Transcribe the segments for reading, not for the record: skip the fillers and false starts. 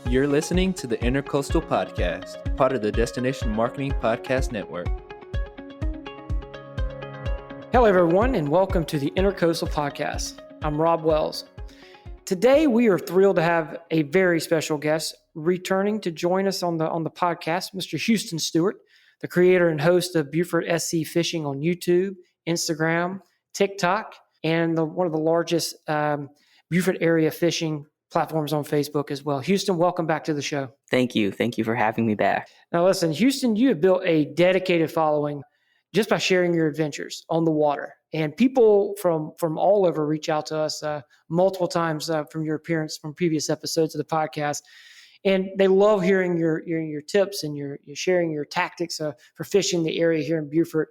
You're listening to the Intercoastal Podcast, part of the Destination Marketing Podcast Network. Hello, everyone, and welcome to the Intercoastal Podcast. I'm Robb Wells. Today, we are thrilled to have a very special guest returning to join us on the podcast, Mr. Houston Stewart, the creator and host of Beaufort SC Fishing on YouTube, Instagram, TikTok, and one of the largest Beaufort area fishing platforms on Facebook as well. Houston, welcome back to the show. Thank you. Thank you for having me back. Now, listen, Houston, you have built a dedicated following just by sharing your adventures on the water. And people from all over reach out to us multiple times from your appearance from previous episodes of the podcast. And they love hearing your tips and your sharing your tactics for fishing the area here in Beaufort.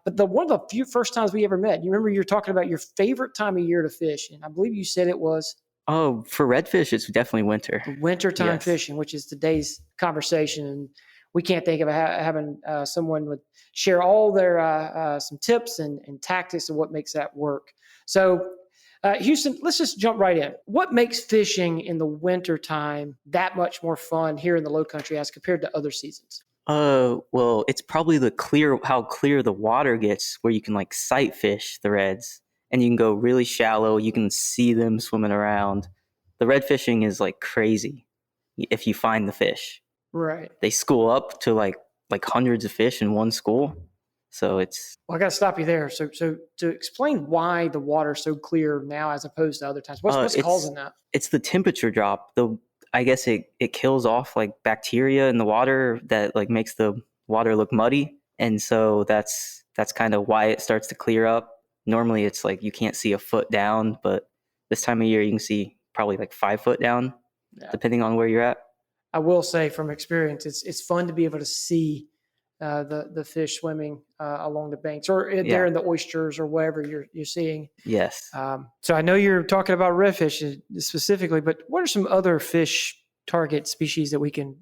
But one of the few first times we ever met, you remember you were talking about your favorite time of year to fish. And I believe you said it was... Oh, for redfish, it's definitely winter. Wintertime fishing, which is today's conversation. And we can't think of having someone would share all their some tips and tactics of what makes that work. So, Houston, let's just jump right in. What makes fishing in the wintertime that much more fun here in the Low Country as compared to other seasons? Well, it's probably how clear the water gets where you can like sight fish the reds. And you can go really shallow. You can see them swimming around. The red fishing is like crazy if you find the fish. Right. They school up to like hundreds of fish in one school. So it's... Well, I got to stop you there. So to explain why the water's so clear now as opposed to other times, what's causing that? It's the temperature drop. I guess it kills off like bacteria in the water that like makes the water look muddy. And so that's kind of why it starts to clear up. Normally it's like you can't see a foot down, but this time of year you can see probably like 5 foot down, depending on where you're at. I will say from experience, it's fun to be able to see the fish swimming along the banks or there in the oysters or whatever you're seeing. Yes. So I know you're talking about redfish specifically, but what are some other fish target species that we can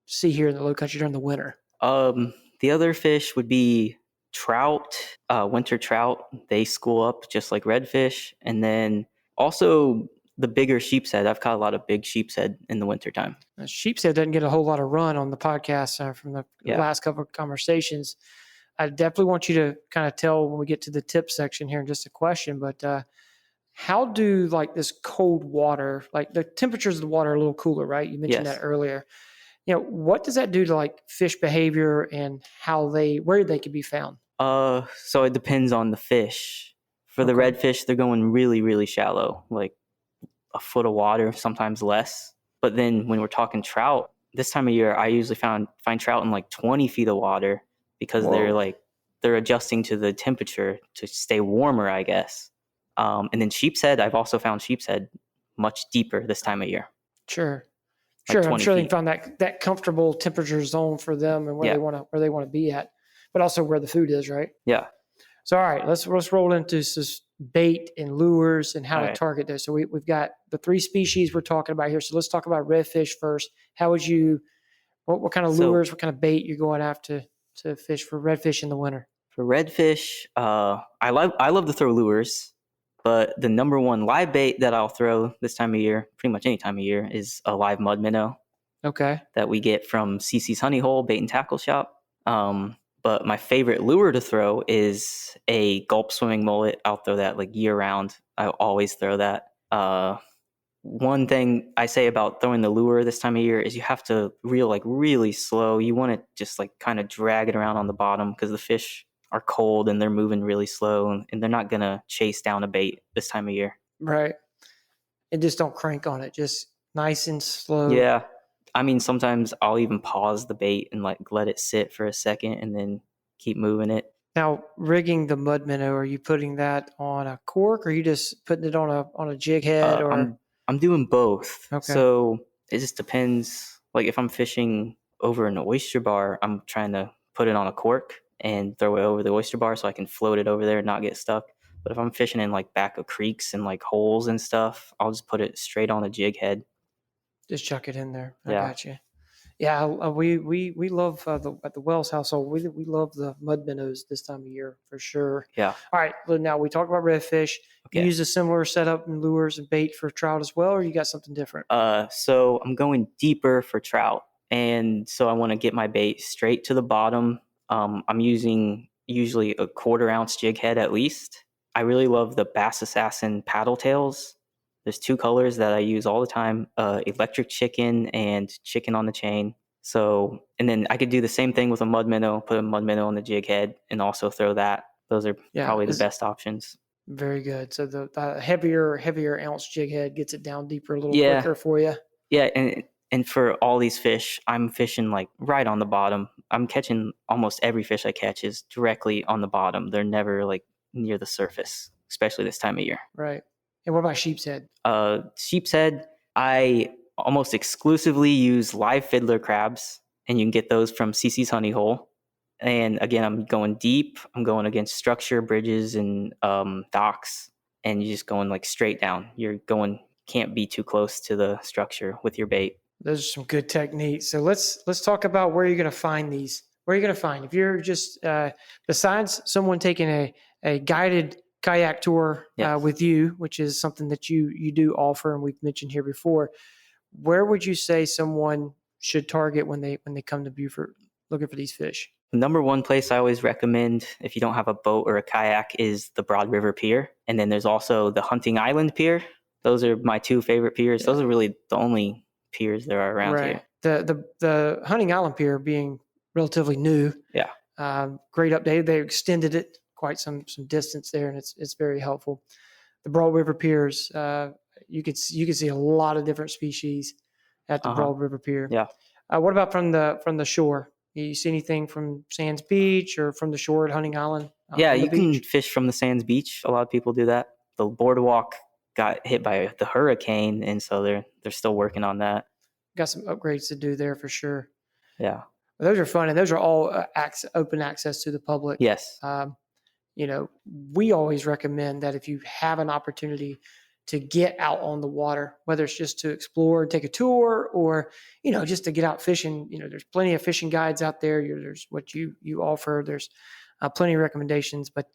see here in the Low Country during the winter? The other fish would be trout, winter trout. They school up just like redfish. And then also the bigger sheepshead. I've caught a lot of big sheepshead in the wintertime. Sheepshead doesn't get a whole lot of run on the podcast from the last couple of conversations. I definitely want you to kind of tell when we get to the tip section here in just a question, but how do like this cold water, like the temperatures of the water are a little cooler, right? You mentioned that earlier. What does that do to like fish behavior and where they can be found? So it depends on the fish. For the redfish, they're going really, really shallow, like a foot of water, sometimes less. But then when we're talking trout, this time of year, I usually find trout in like 20 feet of water because they're adjusting to the temperature to stay warmer, I guess. And then sheepshead, I've also found sheepshead much deeper this time of year. Sure. Like I'm sure feet. they found that comfortable temperature zone for them and where they want to be at, but also where the food is, right? Yeah. So all right, let's roll into bait and lures and how to target those. So we've got the 3 species we're talking about here. So let's talk about redfish first. How would what kind of lures, what kind of bait you're going after to fish for redfish in the winter? For redfish, I love to throw lures. But the number one live bait that I'll throw this time of year, pretty much any time of year, is a live mud minnow. Okay. That we get from CC's Honey Hole Bait and Tackle Shop. But my favorite lure to throw is a gulp swimming mullet. I'll throw that like year round. I always throw that. One thing I say about throwing the lure this time of year is you have to reel like really slow. You want to just like kind of drag it around on the bottom because the fish are cold and they're moving really slow and they're not going to chase down a bait this time of year. Right. And just don't crank on it. Just nice and slow. Yeah. I mean, sometimes I'll even pause the bait and like let it sit for a second and then keep moving it. Now, rigging the mud minnow, are you putting that on a cork or are you just putting it on a jig head? I'm doing both. Okay. So it just depends. Like if I'm fishing over an oyster bar, I'm trying to put it on a cork and throw it over the oyster bar so I can float it over there and not get stuck. But if I'm fishing in like back of creeks and like holes and stuff, I'll just put it straight on a jig head. Just chuck it in there. I got you. Yeah, we love at the Wells household. We love the mud minnows this time of year for sure. Yeah. All right, well, now we talked about redfish. You Okay. use a similar setup and lures and bait for trout as well, or you got something different? So I'm going deeper for trout, and so I want to get my bait straight to the bottom. I'm using usually a 1/4 ounce jig head at least. I really love the Bass Assassin paddle tails. There's 2 colors that I use all the time, electric chicken and chicken on the chain. So, and then I could do the same thing with a mud minnow, put a mud minnow on the jig head and also throw that. Those are probably the best options. Very good. So the heavier ounce jig head gets it down deeper a little quicker for you. Yeah, and for all these fish, I'm fishing like right on the bottom. I'm catching almost every fish I catch is directly on the bottom. They're never like near the surface, especially this time of year. Right. And what about sheep's head? Sheep's head, I almost exclusively use live fiddler crabs, and you can get those from CC's Honey Hole. And again, I'm going deep. I'm going against structure, bridges, and docks, and you're just going like straight down. Can't be too close to the structure with your bait. Those are some good techniques. So let's talk about where you're going to find these. Where are you going to find? If you're just besides someone taking a guided kayak tour with you, which is something that you do offer, and we've mentioned here before, where would you say someone should target when they come to Beaufort looking for these fish? Number one place I always recommend if you don't have a boat or a kayak is the Broad River Pier. And then there's also the Hunting Island Pier. Those are my 2 favorite piers. Those are really the only piers there are around here. The Hunting Island Pier being relatively new. Yeah. Great update. They extended it quite some distance there, and it's very helpful. The Broad River Piers, you could see a lot of different species at the Broad River Pier. Yeah. What about from the shore? You see anything from Sands Beach or from the shore at Hunting Island? Yeah, you can fish from the Sands Beach. A lot of people do that. The boardwalk got hit by the hurricane, and so they're still working on that. Got some upgrades to do there for sure. Yeah. Those are fun, and those are all open access to the public. Yes. We always recommend that if you have an opportunity to get out on the water, whether it's just to explore, take a tour, or, just to get out fishing, there's plenty of fishing guides out there. There's what you offer. There's plenty of recommendations, but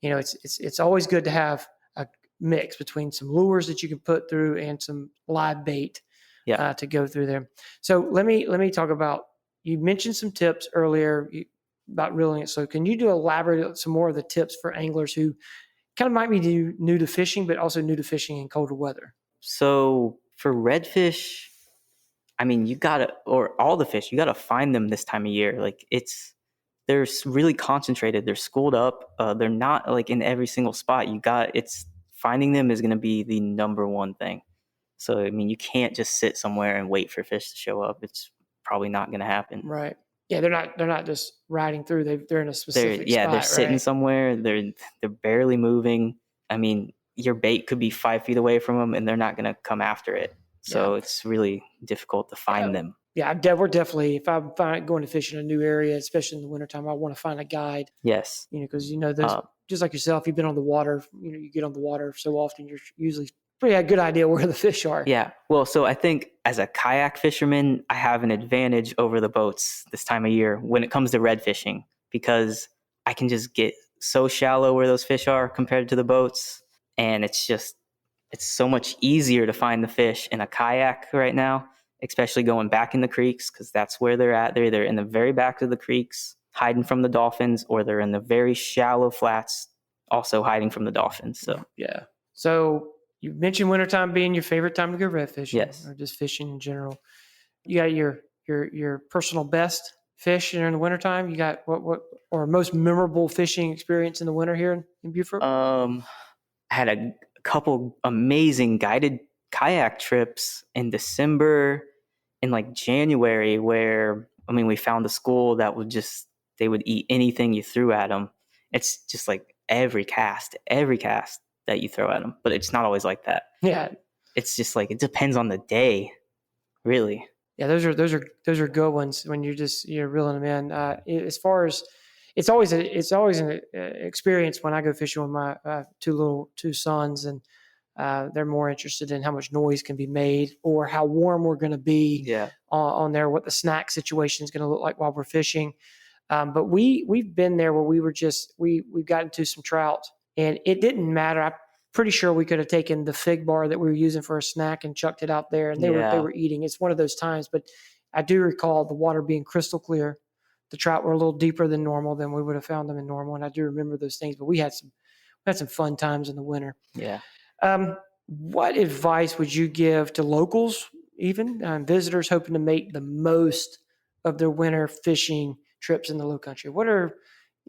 it's always good to have a mix between some lures that you can put through and some live bait to go through there. So let me talk about, you mentioned some tips earlier about reeling it. So can you elaborate some more of the tips for anglers who kind of might be new to fishing, but also new to fishing in colder weather? So for redfish, I mean, all the fish, you got to find them this time of year. Like they're really concentrated. They're schooled up. They're not like in every single spot. Finding them is going to be the number one thing. So, I mean, you can't just sit somewhere and wait for fish to show up. It's probably not going to happen. Right. Yeah, they're not just riding through. They're in a specific spot. They're sitting somewhere. They're barely moving. I mean, your bait could be 5 feet away from them, and they're not going to come after it. So it's really difficult to find them. Yeah, we're definitely, if I'm going to fish in a new area, especially in the wintertime, I want to find a guide. Yes. Because just like yourself, you've been on the water. You get on the water so often, you're usually pretty good idea where the fish are. Yeah. Well, so I think as a kayak fisherman, I have an advantage over the boats this time of year when it comes to red fishing, because I can just get so shallow where those fish are compared to the boats. And it's so much easier to find the fish in a kayak right now, especially going back in the creeks, because that's where they're at. They're either in the very back of the creeks hiding from the dolphins, or they're in the very shallow flats also hiding from the dolphins. So yeah. So you mentioned wintertime being your favorite time to go red fishing, yes, or just fishing in general. You got your personal best fish in the wintertime? You got what or most memorable fishing experience in the winter here in Beaufort? I had a couple amazing guided kayak trips in December and like January where, we found a school that they would eat anything you threw at them. It's just like every cast that you throw at them, but it's not always like that. Yeah. It's just like, it depends on the day, really. Yeah. Those are good ones when you're reeling them in. As far as it's always an experience when I go fishing with my two sons, and They're more interested in how much noise can be made or how warm we're going to be on there, what the snack situation is going to look like while we're fishing. But we've been there where we've gotten to some trout, and it didn't matter. I'm pretty sure we could have taken the fig bar that we were using for a snack and chucked it out there, and they were eating. It's one of those times, but I do recall the water being crystal clear. The trout were a little deeper than normal than we would have found them in normal, and I do remember those things. But we had some fun times in the winter. Yeah. What advice would you give to locals, even visitors hoping to make the most of their winter fishing trips in the Low Country? What are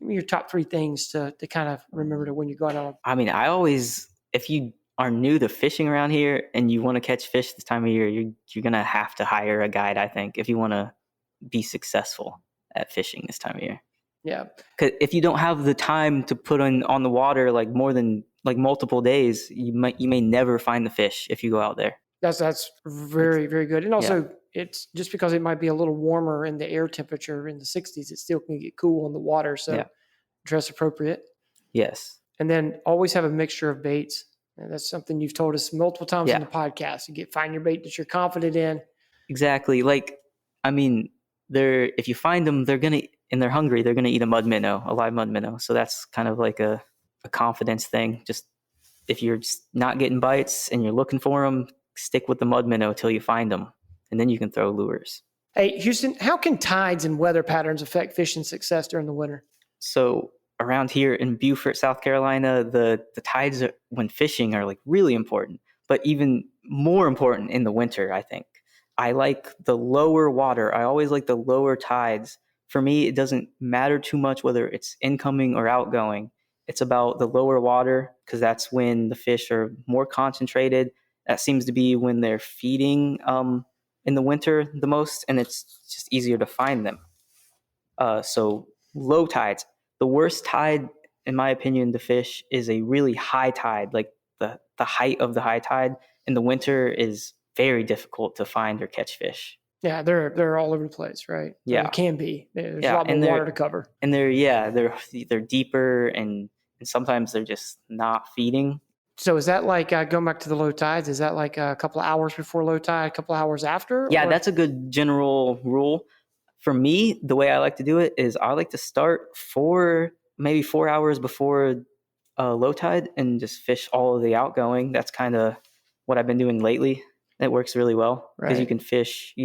your top 3 things to kind of remember to when you go out? I mean, if you are new to fishing around here and you want to catch fish this time of year, you're going to have to hire a guide, I think, if you want to be successful at fishing this time of year. Yeah. Because if you don't have the time to put on the water like more than like multiple days, you may never find the fish if you go out there. That's very, very good. And also, it's just because it might be a little warmer in the air temperature in the 60s, it still can get cool in the water. So dress appropriate. Yes. And then always have a mixture of baits. And that's something you've told us multiple times in the podcast. Find your bait that you're confident in. Exactly. Like, I mean, if you find them, and they're hungry, they're going to eat a live mud minnow. So that's kind of like a confidence thing. Just if you're just not getting bites and you're looking for them, stick with the mud minnow till you find them, and then you can throw lures. Hey, Houston, how can tides and weather patterns affect fishing success during the winter? So around here in Beaufort, South Carolina, the tides when fishing are like really important, but even more important in the winter, I think. I like the lower water. I always like the lower tides. For me, it doesn't matter too much whether it's incoming or outgoing. It's about the lower water because that's when the fish are more concentrated. That seems to be when they're feeding in the winter the most, and it's just easier to find them. So low tides. The worst tide, in my opinion, to fish is a really high tide. Like the height of the high tide in the winter is very difficult to find or catch fish. Yeah, they're all over the place, right? Yeah, it can be. There's a lot more water to cover, and they're deeper, and sometimes they're just not feeding. So is that like going back to the low tides? Is that like a couple of hours before low tide, a couple of hours after? Yeah, that's a good general rule. For me, the way I like to do it is I like to start maybe 4 hours before low tide and just fish all of the outgoing. That's kind of what I've been doing lately. It works really well because you can fish,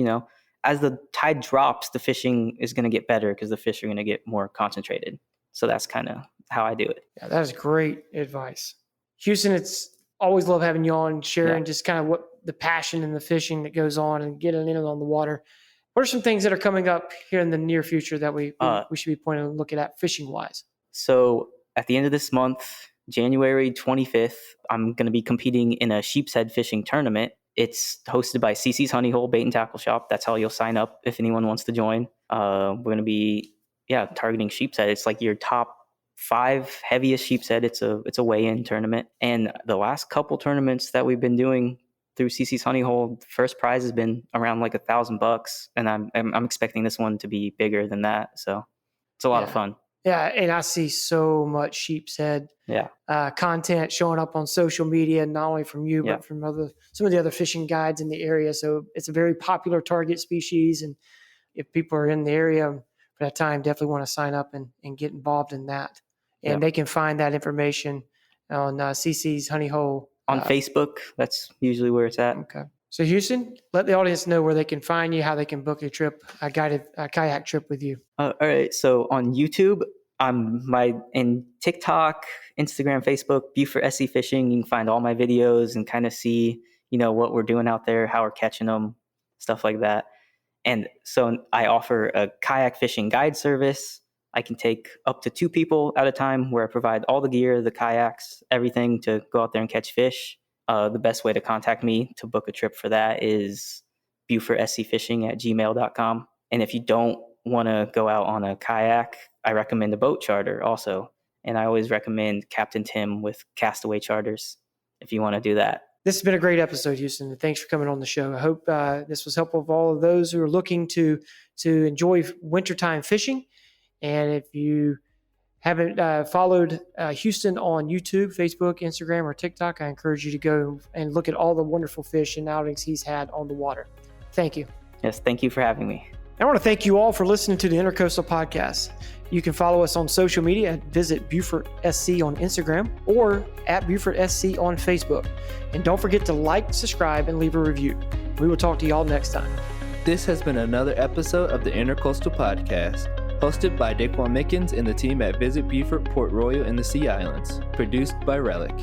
as the tide drops, the fishing is going to get better because the fish are going to get more concentrated. So that's kind of how I do it. Yeah, that is great advice. Houston, it's always love having you on, sharing just kind of what the passion and the fishing that goes on and getting in on the water. What are some things that are coming up here in the near future that we should be pointing and looking at fishing wise? So at the end of this month, January 25th, I'm going to be competing in a sheepshead fishing tournament. It's hosted by CC's Honey Hole Bait and Tackle Shop. That's how you'll sign up if anyone wants to join. We're going to be targeting sheepshead. It's like your top 5 heaviest sheepshead. It's a weigh-in tournament. And the last couple tournaments that we've been doing through CC's Honey Hole, the first prize has been around like $1,000, and I'm expecting this one to be bigger than that. So it's a lot of fun. Yeah, and I see so much sheepshead content showing up on social media, not only from you, but from some of the other fishing guides in the area. So it's a very popular target species, and if people are in the area for that time, definitely want to sign up and get involved in that. And they can find that information on CC's Honey Hole. On Facebook, that's usually where it's at. Okay. So Houston, let the audience know where they can find you, how they can book a trip, a guided kayak trip with you. All right. So on YouTube, in TikTok, Instagram, Facebook, Beaufort SC Fishing. You can find all my videos and kind of see, what we're doing out there, how we're catching them, stuff like that. And so I offer a kayak fishing guide service. I can take up to 2 people at a time where I provide all the gear, the kayaks, everything to go out there and catch fish. The best way to contact me to book a trip for that is BeaufortSCFishing@gmail.com. And if you don't want to go out on a kayak, I recommend a boat charter also. And I always recommend Captain Tim with Castaway Charters if you want to do that. This has been a great episode, Houston, and thanks for coming on the show. I hope this was helpful for all of those who are looking to enjoy wintertime fishing. And if you haven't followed Houston on YouTube, Facebook, Instagram, or TikTok, I encourage you to go and look at all the wonderful fish and outings he's had on the water. Thank you. Yes, thank you for having me. I want to thank you all for listening to the Intercoastal Podcast. You can follow us on social media at visit Beaufort SC on Instagram or at Beaufort SC on Facebook. And don't forget to like, subscribe, and leave a review. We will talk to y'all next time. This has been another episode of the Intercoastal Podcast, hosted by Daquan Mickens and the team at Visit Beaufort Port Royal in the Sea Islands, produced by Relic.